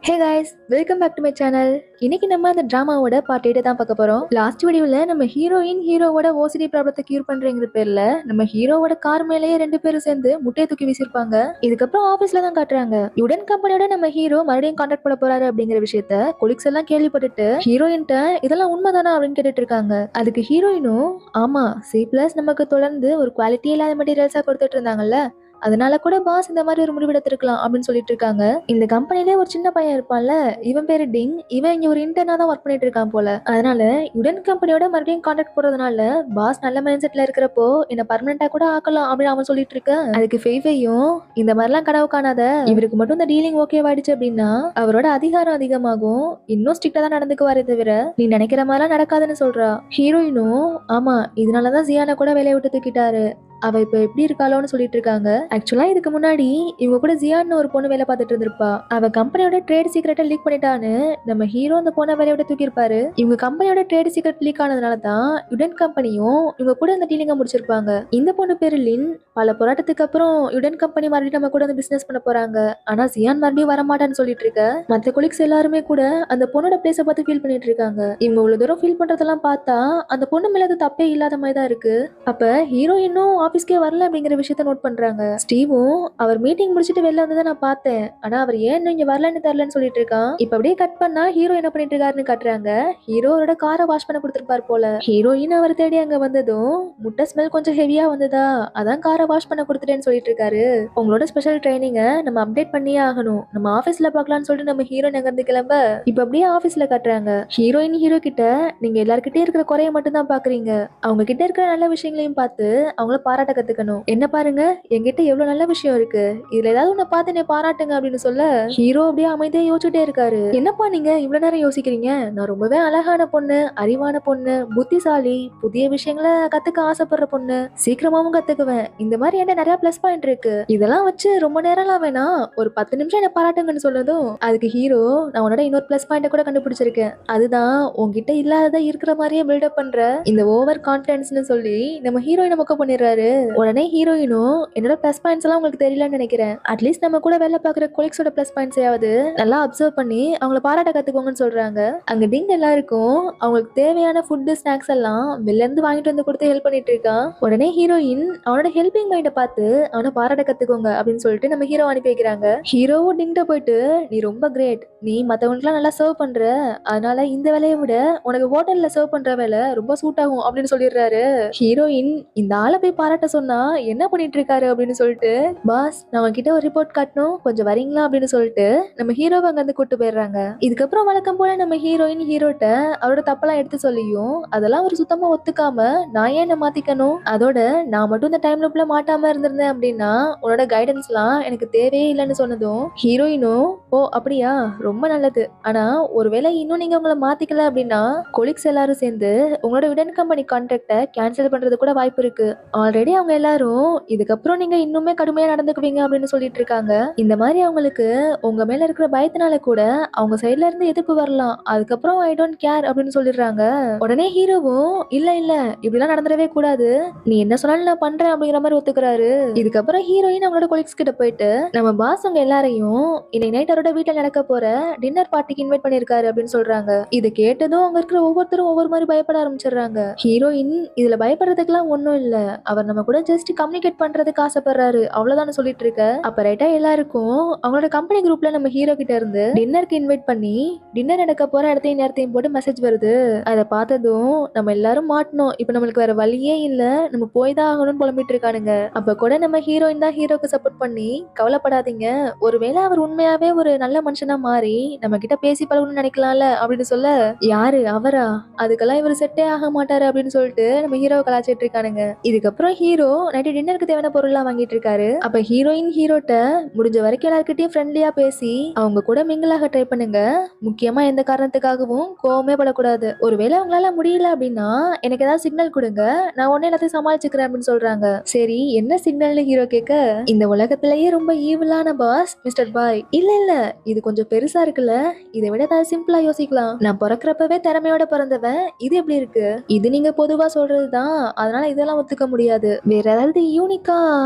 Hey guys, welcome back to my channel. இன்னைக்கு நம்ம அந்த டிராமாவோட பார்ட் 8 தான் பார்க்க போறோம். லாஸ்ட் வீடியோல நம்ம ஹீரோவோட ஓசிடி ப்ராப்ளத்தை கியூர் பண்றேங்கிற பேர்ல நம்ம ஹீரோவோட கார் மேலேயே ரெண்டு பேரும் சேர்ந்து முட்டையை தூக்கி வீசிருப்பாங்க. இதுக்கப்புறம் ஆபீஸ்ல தான் காட்டுறாங்க. யுடன் கம்பெனியோட நம்ம ஹீரோ மறுபடியும் கான்டாக்ட் பண்ண போறாரு அப்படிங்கிற விஷயத்த கொலிக்ஸ் எல்லாம் கேள்விப்பட்டுட்டு ஹீரோயின்ட்ட இதெல்லாம் உண்மைதானா அப்படின்னு கேட்டுட்டு இருக்காங்க. அதுக்கு ஹீரோயினும் ஆமா C+ நமக்கு தொடர்ந்து ஒரு குவாலிட்டி இல்லாத மெட்டீரியல்ஸா கொடுத்துட்டு இருந்தாங்கல்ல, அதனால கூட பாஸ் இந்த மாதிரி ஒரு முடிவெடுத்திருக்கலாம் அப்படின்னு சொல்லிட்டு இருக்காங்க. இந்த கம்பெனிலே ஒரு சின்ன பையன் இருப்பான்ல, இவன் பேரு டிங். இவன் இங்க ஒரு இன்டர்னா தான் ஒர்க் பண்ணிட்டு இருக்கான் போல. அதனால யுடன் கம்பெனியோட மறுபடியும் கான்டாக்ட் போறதுனால பாஸ் நல்ல மைண்ட் செட்ல இருக்கிறப்போ என்ன பர்மனண்டா கூட ஆக்கலாம் அப்படின்னு அவன் சொல்லிட்டு இருக்க. அதுக்கு ஃபெய்ஃபையும் இந்த மாதிரிலாம் கனவு காணாத, இவருக்கு மட்டும் இந்த டீலிங் ஓகேவாயிடுச்சு அப்படின்னா அவரோட அதிகாரம் அதிகமாகும், இன்னும் ஸ்ட்ரிக்டா தான் நடந்துக்குவாரே தவிர நீ நினைக்கிற மாதிரிலாம் நடக்காதுன்னு சொல்றா. ஹீரோயினும் ஆமா இதனாலதான் ஜியானா கூட வேலையை விட்டு தூக்கிட்டாரு, அவ இப்ப எப்படி இருக்காளோன்னு சொல்லிட்டு இருக்காங்க. ஆக்சுவலா இதுக்கு முன்னாடி இவங்க கூட ஜியான்னு ஒரு பொண்ணு வேலை பார்த்துட்டு இருந்திருப்பா. அவ கம்பெனியோட ட்ரேட் சீக்ரெட்டை லீக் பண்ணிட்டான்னு நம்ம ஹீரோ அந்த பொண்ணை வேலையை விட்டு தூக்கியிருப்பாரு. இவங்க கம்பெனியோட ட்ரேட் சீக்ரெட் லீக் ஆனதுனால தான் யுடன் கம்பெனியும் இவங்க கூட அந்த டீலிங்க முடிச்சிருப்பாங்க. இந்த பொண்ணு பேரு லின். பல போராட்டத்துக்கு அப்புறம் யுடன் கம்பெனி மறுபடியும் நம்ம கூட வந்து பிசினஸ் பண்ண போறாங்க. ஆனா ஜியான் மறுபடியும் வரமாட்டான்னு சொல்லிட்டு இருக்க. மத்த கொலிக்ஸ் எல்லாருமே கூட அந்த பொண்ணோட பிளேஸை பார்த்து ஃபீல் பண்ணிட்டு இருக்காங்க. இவங்க இவ்வளவு தூரம் ஃபீல் பண்றதெல்லாம் பார்த்தா அந்த பொண்ணு மேல அது தப்பே இல்லாத மாதிரி தான் இருக்கு. அப்ப ஹீரோயினும் ஆபீஸ்க்கே வரல அப்படிங்கிற விஷயத்த நோட் பண்றாங்க. ஸ்டீவும் அவர் மீட்டிங் முடிச்சிட்டு வெளில வந்ததை நான் பார்த்தேன், ஆனா அவர் ஏன் இங்க வரலன்னு தெரியலன்னு சொல்லிட்டு இருக்கான். இப்ப அப்படியே கட் பண்ணா ஹீரோ என்ன பண்ணிட்டு இருக்காருன்னு காட்டுறாங்க. ஹீரோவோட காரை வாஷ் பண்ண கொடுத்திருப்பார் போல. ஹீரோயின் அவர் தேடி அங்க வந்ததும் முட்டை ஸ்மெல் கொஞ்சம் ஹெவியா வந்ததா, அதான் காரை வாஷ் பண்ண கொடுத்துட்டேன்னு சொல்லிட்டு இருக்காரு. உங்களோட ஸ்பெஷல் ட்ரைனிங்க நம்ம அப்டேட் பண்ணியே ஆகணும், நம்ம ஆபீஸ்ல பார்க்கலாம்னு சொல்லிட்டு நம்ம ஹீரோ எங்க இருந்து கிளம்ப இப்ப அப்படியே ஆபீஸ்ல காட்டுறாங்க. ஹீரோயின் ஹீரோ கிட்ட நீங்க எல்லார்கிட்டயும் இருக்கிற குறைய மட்டும் தான் பாக்குறீங்க, அவங்க கிட்ட இருக்கிற நல்ல விஷயங்களையும் பார்த்து அவங்கள பாராட்ட கத்துக்கணும். என்ன பாருங்க என்கிட்ட எவ்வளவு நல்ல விஷயம் இருக்கு, இதுல ஏதாவது உன்னை பார்த்து என்னை பாராட்டுங்க அப்படின்னு சொல்ல ஹீரோ அப்படியே அமைதியா யோசிச்சுட்டே இருக்காரு. என்னப்பா நீங்க இவ்வளவு நேரம் யோசிக்கிறீங்க, நான் ரொம்பவே அழகான பொண்ணு, அறிவான பொண்ணு, புத்திசாலி, புதிய விஷயங்களை கத்துக்க ஆசைப்படுற பொண்ணு, சீக்கிரமாவும் கத்துக்குவேன், இந்த மாதிரி என்ன நிறைய பிளஸ் பாயிண்ட் இருக்கு, இதெல்லாம் வச்சு ரொம்ப நேரம்லாம் வேணாம், ஒரு 10 நிமிஷம் என்ன பாராட்டுங்கன்னு சொன்னதும் அதுக்கு ஹீரோ நான் உன்னோட இன்னொரு பிளஸ் பாயிண்ட் கூட கண்டுபிடிச்சிருக்கேன், அதுதான் உன்கிட்ட இல்லாததை இருக்கிற மாதிரியே பில்டப் பண்ற இந்த ஓவர் கான்பிடன்ஸ்னு சொல்லி நம்ம ஹீரோயினை மொக்க பண்ணிடுறாரு. உடனே ஹீரோயினும் என்னோட பிளஸ் பாயிண்ட்ஸ் எல்லாம் உங்களுக்கு தெரியலன்னு நினைக்கிறேன், அட்லீஸ்ட் நம்ம கூட வேலை பார்க்குற கொலிக்ஸோட பிளஸ் பாயிண்ட்ஸையாவது நல்லா அப்சர்வ் பண்ணி அவங்கள பாராட்ட கத்துக்கோங்கன்னு சொல்றாங்க. அங்க டிங் எல்லாருக்கும் அவங்களுக்கு தேவையான ஃபுட்டு ஸ்நாக்ஸ் எல்லாம் வெளில இருந்து வாங்கிட்டு வந்து கொடுத்து ஹெல்ப் பண்ணிட்டு இருக்கான். உடனே ஹீரோயின் அவனோட ஹெல்பிங் மைண்டை பார்த்து அவனை பாராட்ட கத்துக்கோங்க அப்படின்னு சொல்லிட்டு நம்ம ஹீரோ அனுப்பி வைக்கிறாங்க. ஹீரோவும் டிங்கிட்ட போயிட்டு நீ ரொம்ப கிரேட், நீ மத்தவங்களுக்குலாம் நல்லா சர்வ் பண்ற, அதனால இந்த வேலையை விட உனக்கு ஹோட்டல்ல சர்வ் பண்ற வேலை ரொம்ப சூட் ஆகும் அப்படின்னு சொல்லிடுறாரு. ஹீரோயின் இந்த ஆளை போய் பாராட்ட சொன்னா என்ன பண்ணிட்டு இருக்காரு அப்படின்னு சொல்லிட்டு பாஸ் நான் உங்ககிட்ட ஒரு ரிப்போர்ட் காட்டணும் கொஞ்சம் வரீங்களா அப்படின்னு சொல்லிட்டு நம்ம ஹீரோவை அங்க இருந்து கூட்டு போயிடுறாங்க. இதுக்கப்புறம் வழக்கம் போல நம்ம ஹீரோயின் ஹீரோட்ட அவரோட தப்பெல்லாம் எடுத்து சொல்லியும் அதெல்லாம் ஒரு சுத்தமா ஒத்துக்காம நான் ஏன் என்ன மாத்திக்கணும், அதோட நான் மட்டும் இந்த டைம் லூப்ல மாட்டாம இருந்திருந்தேன் அப்படின்னா உன்னோட கைடன்ஸ்லாம் எனக்கு தேவையே இல்லைன்னு சொன்னதும் ஹீரோயினும் ஓ அப்படியா ரொம்ப நல்லது, ஆனா ஒருவேளை இன்னும் நீங்க உங்களை மாத்திக்கல அப்படின்னா கொலிக்ஸ் எல்லாரும் சேர்ந்து உங்களோட யுடன் கம்பெனி கான்ட்ராக்டை கேன்சல் பண்றது கூட வாய்ப்பு இருக்கு, ஆல்ரெடி அவங்க எல்லாரும் இதுக்கப்புறம் நீங்க இன்னுமே கடுமையா நடந்துக்குவீங்க அப்படின்னு சொல்லிட்டு இருக்காங்க. இந்த மாதிரி அவங்களுக்கு உங்க மேல இருக்கிற பயத்தினால கூட அவங்க சைட்ல இருந்து எதிர்ப்பு வரலாம், அதுக்கப்புறம் ஐ டோன்ட் கேர் அப்படின்னு சொல்லிடுறாங்க. உடனே ஹீரோவும் இல்ல இல்ல இப்படிலாம் நடந்துடவே கூடாது, நீ என்ன சொன்னாலும் நான் பண்றேன் அப்படிங்கிற மாதிரி ஒத்துக்கிறாரு. இதுக்கப்புறம் ஹீரோயின் அவங்களோட கொலிக்ஸ் கிட்ட போயிட்டு நம்ம பாஸ் உங்க எல்லாரையும் இன்னைக்கு நைட் அவரோட வீட்டுல நடக்க போற டின்னர் பார்ட்டிக்கு இன்வைட் பண்ணிருக்காரு அப்படின்னு சொல்றாங்க. இதை கேட்டதும் அங்க இருக்கிற ஒவ்வொருத்தரும் ஒவ்வொரு மாதிரி பயப்பட ஆரம்பிச்சிடுறாங்க. ஹீரோயின் இதுல பயப்படுறதுக்குலாம் ஒண்ணும் இல்ல, அவர் நம்ம கூட ஜஸ்ட் கம்யூனிகேட் பண்றதுக்கு ஆசைப்படுறாரு அவ்வளவுதான் சொல்லிட்டு இருக்க. அப்ப ரைட்டா எல்லாருக்கும் அவங்களோட கம்பெனி குரூப்ல நம்ம ஹீரோ கிட்ட இருந்து டின்னருக்கு இன்வைட் பண்ணி டின்னர் நடக்க போற இடத்தையும் நேரத்தையும் போட்டு மெசேஜ் வருது. அதை பார்த்ததும் நம்ம எல்லாரும் மாட்டணும், இப்ப நம்மளுக்கு வேற வழியே இல்ல, நம்ம போய் தான் ஆகணும்னு புலம்பிட்டு இருக்கானுங்க. அப்ப கூட நம்ம ஹீரோயின் தான் ஹீரோக்கு சப்போர்ட் பண்ணி கவலைப்படாதீங்க, ஒருவேளை அவர் உண்மையாவே ஒரு நல்ல மனுஷனா மாறி நம்ம கிட்ட பேசி பழகணும்னு நினைக்கலாம்ல அப்படின்னு சொல்ல யாரு அவரா, அதுக்கெல்லாம் இவர் செட்டே ஆக மாட்டாரு அப்படின்னு சொல்லிட்டு நம்ம ஹீரோவை கலாச்சிட்டு இருக்கானுங்க. இதுக்கப்புறம் ஹீரோ நைட்டு டின்னருக்கு தேவையான பொருள்லாம் வாங்கிட்டு இருக்காரு. அப்ப ஹீரோயின் ஹீரோட்ட முடிஞ்ச வரைக்கும் எல்லார்கிட்டயும் ஃப்ரெண்ட்லியா பேசி அவங்க கூட மிங்கிளாக ட்ரை பண்ணுங்க, முக்கியமா எந்த காரணத்துக்காகவும் கோவமே படக்கூடாது, ஒருவேளை உங்களால முடியல அப்படின்னா எனக்கு ஏதாவது சிக்னல் கொடுங்க, நான் உடனே எல்லாத்தையும் சமாளிச்சுக்கிறேன் அப்படின்னு சொல்றாங்க. சரி என்ன சிக்னல்னு ஹீரோ கேட்க இந்த உலகத்திலேயே ரொம்ப ஈவிலான பாஸ் மிஸ்டர் பாய், இல்ல இல்ல இது கொஞ்சம் பெருசா இருக்குல்ல, இதை விட ஏதாவது சிம்பிளா யோசிக்கலாம். நான் பிறக்கிறப்பவே திறமையோட பிறந்தவன், இது எப்படி இருக்கு? இது நீங்க பொதுவா சொல்றதுதான், அதனால இதெல்லாம் ஒத்துக்க முடியாது. வேற ஏதாவது யூனிக்கா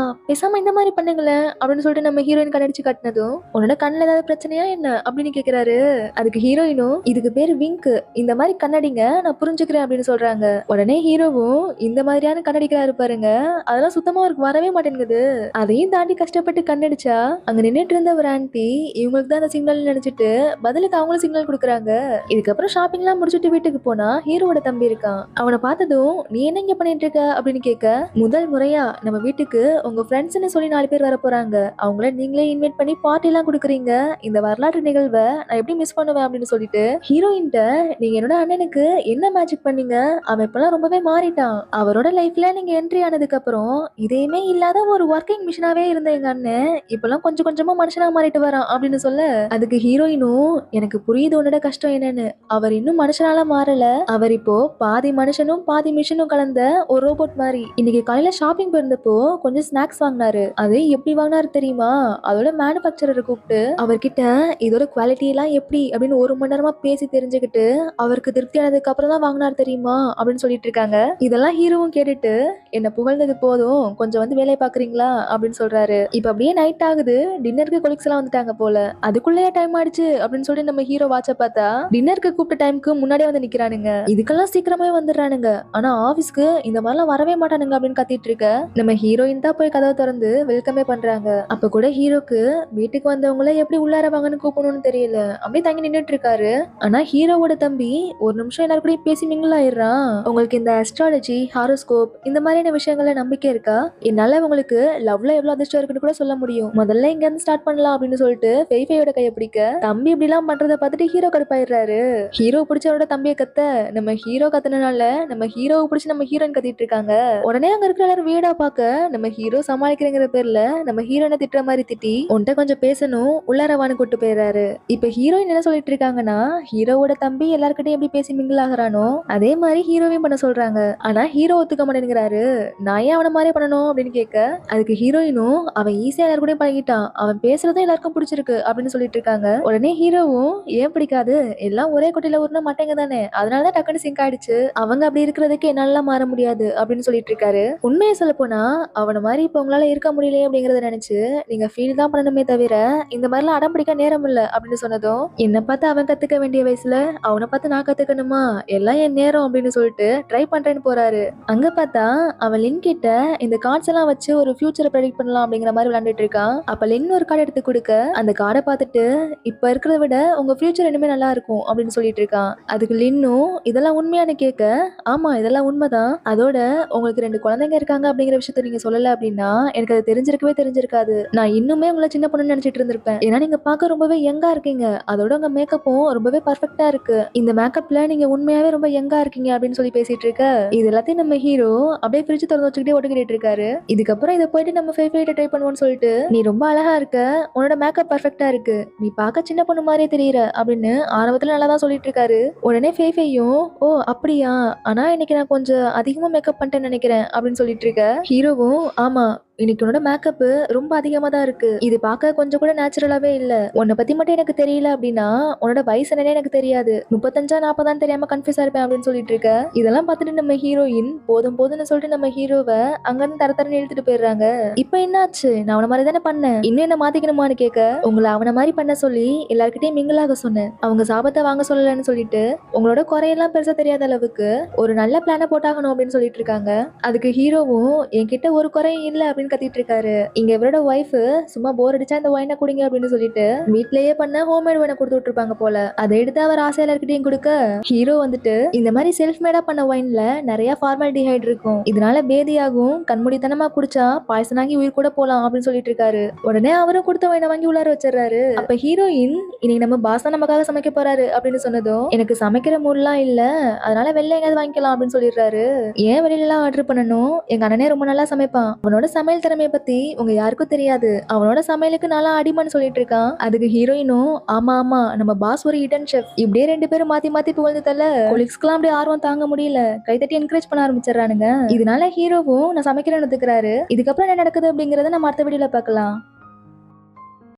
பேசாம இந்த மாதிரி பண்ணுங்களேன் அப்படின்னு சொல்லிட்டு நம்ம ஹீரோயின் கண்ணடிச்சு காட்டினதும், உன்னோட கண்ணுல ஏதாவது பிரச்சனையா என்ன அப்படின்னு கேக்குறாரு. அதுக்கு ஹீரோயினும், இதுக்கு பேரு விங்க், இந்த மாதிரி கண்ணடிங்க, நான் புரிஞ்சுக்கிறேன் அப்படின்னு சொல்றாங்க. உடனே ஹீரோவும் இந்த மாதிரியான கண்ணடிக்கிறாரு பாருங்க, அதெல்லாம் சுத்தமா அவருக்கு வரவே மாட்டேங்குது. அதையும் தாண்டி கஷ்டப்பட்டு கண்ணடிச்சா அங்க நின்னுட்டு இருந்த ஒரு ஆன்ட்டி இவங்களுக்கு தான் அந்த சிக்னல் நினைச்சிட்டு பதிலுக்கு அவங்களும் சிக்னல் கொடுக்குறாங்க. இதுக்கப்புறம் ஷாப்பிங் எல்லாம் முடிச்சுட்டு வீட்டுக்கு போனா ஹீரோவோட தம்பி இருக்கான். அவனை பார்த்ததும் நீ என்ன இங்க பண்ணிட்டு இருக்க அப்படின்னு கேட்க, முதல் முறையா நம்ம வீட்டுக்கு உங்க ஃப்ரெண்ட்ஸ்னு சொல்லி 4 பேர் வர போறாங்க, அவங்கள நீங்களே இன்வைட் பண்ணி பார்ட்டி எல்லாம் கொடுக்குறீங்க, இந்த வரலாற்று நிகழ்வை நான் எப்படி மிஸ் பண்ணுவேன் அப்படின்னு சொல்லிட்டு ஹீரோயின்ட்ட, நீங்க என்னோட அண்ணனுக்கு என்ன மேஜிக் பண்ணீங்க, அவன் இப்பெல்லாம் ரொம்பவே மாறிட்டான், அவரோட லைஃப்ல நீங்க என்ட்ரி ஆனதுக்கு அப்புறம் இதையுமே இல்லாத ஒரு ஒர்க்கிங் மிஷினாவே இருந்த எங்க அண்ணன் இப்பெல்லாம் கொஞ்சம் கொஞ்சமா மனுஷனா மாறிட்டு வரான் அப்படின்னு சொல்ல, அதுக்கு ஹீரோயினும், எனக்கு புரியுது உன்னோட கஷ்டம் என்னன்னு, அவர் இன்னும் மனுஷனால மாறல, அவர் இப்போ பாதி மனுஷனும் பாதி மிஷினும் கலந்த ஒரு ரோபோட் மாதிரி. இன்னைக்கு காலையில ஷாப்பிங் போயிருந்தப்போ கொஞ்சம் ஸ்நாக்ஸ் வாங்கினாரு, அது எப்படி வாங்கினாரு தெரியுமா, அதோட மேனுபேக்சரரை கூப்பிட்டு அவர்கிட்ட இதோட குவாலிட்டி எல்லாம் எப்படி அப்படின்னு 1 மணி நேரமா பேசி தெரிஞ்சுக்கிட்டு அவருக்கு திருப்தி ஆனதுக்கு அப்புறம் தான் வாங்கினார் தெரியுமா அப்படின்னு சொல்லிட்டு இருக்காங்க. இதெல்லாம் ஹீரோவும் கேட்டுட்டு, என்ன புகழ்ந்தது போதும், கொஞ்சம் வந்து வேலையை பாக்குறீங்களா அப்படின்னு சொல்றாரு. இப்ப அப்படியே நைட் ஆகுது, டின்னருக்கு கொலிக்ஸ் எல்லாம் வந்துட்டாங்க போல, அதுக்குள்ளேயே டைம் ஆயிடுச்சு அப்படின்னு சொல்லிட்டு நம்ம ஹீரோ வாட்ச பார்த்தா டின்னருக்கு கூப்பிட்ட டைமுக்கு முன்னாடியே வந்து நிக்கிறானுங்க. இதுக்கெல்லாம் சீக்கிரமே வந்துடுறானுங்க, ஆனா ஆபீஸ்க்கு இந்த மாதிரிலாம் வரவே மாட்டானுங்க அப்படின்னு கத்திட்டு இருக்க நம்ம ஹீரோயின் தான் போய் கதவை திறந்து வெல்கமே பண்றாங்க. அப்ப கூட ஹீரோக்கு வீட்டுக்கு வந்தவங்கள எப்படி உள்ளார வாங்கன்னு கூப்பிடணும்னு தெரியல, அப்படியே தங்கி நின்னுட்டு இருக்காரு. ஆனா ஹீரோவோட தம்பி ஒரு நிமிஷம் எல்லாரும் கூட பேசி மிங்கிள் ஆயிடுறான். உங்களுக்கு இந்த அஸ்ட்ராலஜி, ஹாரோஸ்கோப் இந்த மாதிரியான விஷயங்கள்ல நம்பிக்கை இருக்கா, என்னால உங்களுக்கு லவ்ல எவ்வளவு அதிர்ஷ்டம் இருக்குன்னு கூட சொல்ல முடியும், முதல்ல இங்க இருந்து ஸ்டார்ட் பண்ணலாம் அப்படின்னு சொல்லிட்டு ஃபெய்ஃபையோட கையை பிடிக்க தம்பி இப்படி எல்லாம் பண்றதை பார்த்துட்டு ஹீரோ கடுப்பாயிடுறாரு. ஹீரோ பிடிச்சவரோட தம்பியை கத்த நம்ம ஹீரோ கத்துனனால நம்ம ஹீரோவை பிடிச்சி நம்ம ஹீரோயின் கத்திட்டு இருக்காங்க. உடனே அங்க இருக்கிற எல்லாரும் வீடா பார்க்க நம்ம ஹீரோ சமாளிக்கிறங்கிற பேர்ல நம்ம ஹீரோனை திட்டுற மாதிரி திட்டி, உன்கிட்ட கொஞ்சம் பேசணும் உள்ளாரவான்னு கூட்டு போயிடுறாரு. இப்ப ஹீரோயின் என்ன சொல்லிட்டு இருக்காங்கன்னா, ஹீரோவோட தம்பி எல்லார்கிட்டையும் எப்படி பேசி மிங்கிள் ஆகுறானோ அதே மாதிரி ஹீரோவையும் பண்ண சொல்றாங்க. ஆனா ஹீரோ ஒத்துக்க மாட்டேங்கிறாரு. நான் ஏன் அவனை மாதிரி பண்ணணும் அப்படின்னு கேட்க, அதுக்கு ஹீரோயினும், அவன் ஈஸியா எல்லாரும் கூட பழகிட்டான், அவன் பேசுறதும் எல்லாருக்கும் பிடிச்சிருக்கு அப்படின்னு சொல்லிட்டு இருக்காங்க. உடனே ஹீரோவும், ஏன் பிடிக்காது, எல்லாம் ஒரே குட்டில ஊர்னா மாட்டேங்க தானே, அதனாலதான் டக்குன்னு சிங்க் ஆயிடுச்சு, அவங்க அப்படி இருக்கிறதுக்கு என்னால மாற முடியாது அப்படின்னு சொல்லிட்டு இருக்காரு. உண்மையை சொல்ல போனா அவனை மாதிரி இப்ப உங்களால இருக்க முடியலையே அப்படிங்கறத நினைச்சு நீங்க ஃபீல் தான் பண்ணணுமே தவிர இந்த மாதிரிலாம் அடம் பிடிக்க நேரம் இல்ல அப்படின்னு சொன்னதும், என்ன பார்த்து அவன் கத்துக்க வேண்டிய வயசுல அவனை பார்த்து நான் கத்துக்கணுமா, எல்லாம் என் நேரம் அப்படின்னு சொல்லிட்டு ட்ரை பண்றேன்னு போறாரு. அங்க பார்த்தா அவன் லின் கிட்ட இந்த கார்ட்ஸ் எல்லாம் வச்சு ஒரு ஃபியூச்சரை ப்ரெடிக்ட் பண்ணலாம் அப்படிங்கிற மாதிரி விளையாண்டுட்டு இருக்கான். அப்ப லின் ஒரு கார்டு எடுத்து கொடுக்க அந்த கார்டை பார்த்துட்டு, இப்ப இருக்கிறத விட உங்க ஃபியூச்சர் இனிமே நல்லா இருக்கும் அப்படின்னு சொல்லிட்டு இருக்கான். அதுக்கு லின்னும் இதெல்லாம் உண்மையானு கேட்க, ஆமா இதெல்லாம் உண்மைதான், அதோட உங்களுக்கு 2 குழந்தைங்க இருக்காங்க அப்படிங்கிற விஷயத்த நீங்க சொல்லல அப்படின்னா எனக்கு அது தெரிஞ்சிருக்காது, நான் இன்னுமே உங்களை சின்ன பொண்ணு நினைச்சிட்டு இருந்திருப்பேன், ஏன்னா நீங்க பார்க்க ரொம்பவே யங்கா இருக்கீங்க, அதோட உங்க மேக்கப்பும் ரொம்பவே பர்ஃபெக்டா இருக்கு, இந்த மேக்கப்ல நீங்க உண்மையாவே ரொம்ப யங்கா இருக்கீங்க அப்படின்னு சொல்லி பேசிட்டு இருக்க. இது எல்லாத்தையும் நம்ம ஹீரோ அப்படியே ஃப்ரிட்ஜ் திறந்து வச்சுக்கிட்டே ஒட்டுக்கிட்டு இருக்காரு. இதுக்கப்புறம் இதை போயிட்டு நம்ம ஃபேவரேட் ட்ரை பண்ணுவோம்னு சொல்லிட்டு, நீ ரொம்ப அழகா இருக்க, உன்னோட மேக்கப் பர்ஃபெக்டா இருக்கு, நீ பார்க்க சின்ன பொண்ணு மாதிரியே தெரியற அப்படின்னு ஆரம்பத்துல நல்லா தான் சொல்லிட்டு இருக்காரு. உடனே ஃபேஃபையும், ஓ அப்படியா, ஆனா இன்னைக்கு நான் கொஞ்சம் அதிகமா மேக்கப் பண்ணிட்டேன்னு நினைக்கிறேன் அப்படின்னு சொல்லிட்டு இருக்க. ஹீரோவும், ஆமா இன்னைக்கு உன்னோட மேக்கப் ரொம்ப அதிகமா தான் இருக்கு, இது பார்க்க கொஞ்சம் கூட நேச்சுரலாவே இல்ல, உன்னை பத்தி மட்டும் எனக்கு தெரியல அப்படின்னா உன்னோட வயசு என்னன்னே எனக்கு தெரியாது, 35 40 தெரியாம கன்ஃபியூஸா இருப்பேன் அப்படின்னு சொல்லிட்டு இருக்க. இதெல்லாம் பார்த்துட்டு நம்ம ஹீரோயின் போதும் போதும்னு சொல்லிட்டு நம்ம ஹீரோவை அங்கிருந்து தரத்தரன்னு இழுத்துட்டு போயிடுறாங்க. இப்ப என்னாச்சு, நான் அவன மாதிரி தானே பண்ணேன், இன்னும் என்ன மாத்திக்கணுமான்னு கேட்க, உங்களை அவன மாதிரி பண்ண சொல்லி எல்லார்கிட்டயும் மிங்கிளாக சொன்னேன், அவங்க சாபத்தை வாங்க சொல்லலன்னு சொல்லிட்டு உங்களோட குறையெல்லாம் பெருசா தெரியாத அளவுக்கு ஒரு நல்ல பிளான போட்டாகணும் அப்படின்னு சொல்லிட்டு இருக்காங்க. அதுக்கு ஹீரோவும், என்கிட்ட ஒரு குறையும் இல்ல அப்படின்னு கத்திட்டு இருக்காரு. இங்க இவரோட ஒய்ஃப் சும்மா போர் அடிச்சா இந்த ஒயினை குடிங்க அப்படின்னு சொல்லிட்டு வீட்லயே பண்ண ஹோம்மேட் ஒயினை கொடுத்து விட்டுருப்பாங்க போல, அதை எடுத்து அவர் ஆசை எல்லார்கிட்டையும் கொடுக்க, ஹீரோ வந்துட்டு இந்த மாதிரி செல்ஃப் மேடா பண்ண ஒயின்ல நிறைய ஃபார்மாலிட்டிஹைட் இருக்கும், இதனால பேதியாகும், கண்மூடித்தனமா குடிச்சா பாய்சன் ஆகி உயிர் கூட போலாம் அப்படின்னு சொல்லிட்டு இருக்காரு. உடனே அவரும் கொடுத்த ஒயினை வாங்கி உள்ளார வச்சிடறாரு. அப்ப ஹீரோயின், இன்னைக்கு நம்ம பாஸ் தான் நமக்காக சமைக்க போறாரு அப்படின்னு சொன்னதும், எனக்கு சமைக்கிற மூட்லாம் இல்ல, அதனால வெளில எங்கேயாவது வாங்கிக்கலாம் அப்படின்னு சொல்லிடுறாரு. ஏன் வெளியில எல்லாம் ஆர்டர் பண்ணணும், எங்க அண்ணனே ரொம்ப நல்லா சமைப்பான், அவனோட சமையல் திறமையை பத்தி உங்க யாருக்கும் தெரியாது, அவனோட சமையலுக்கு நல்லா அடிமான்னு சொல்லிட்டு இருக்கான். அதுக்கு ஹீரோயினும், ஆமா ஆமா நம்ம பாஸ் ஒரு ஹிடன் செஃப், இப்படியே 2 பேரும் மாத்தி மாத்தி புகழ்ந்து தள்ள கொலிக்ஸ்க்குலாம் அப்படியே ஆர்வம் தாங்க முடியல, கைத்தட்டி என்கரேஜ் பண்ண ஆரம்பிச்சிடறானுங்க. இதனால ஹீரோவும் நான் சமைக்கிறேன்னு ஒத்துக்கிறாரு. இதுக்கப்புறம் என்ன நடக்குது அப்படிங்கறத நம்ம அடுத்த வீடியோல பார்க்கலாம்.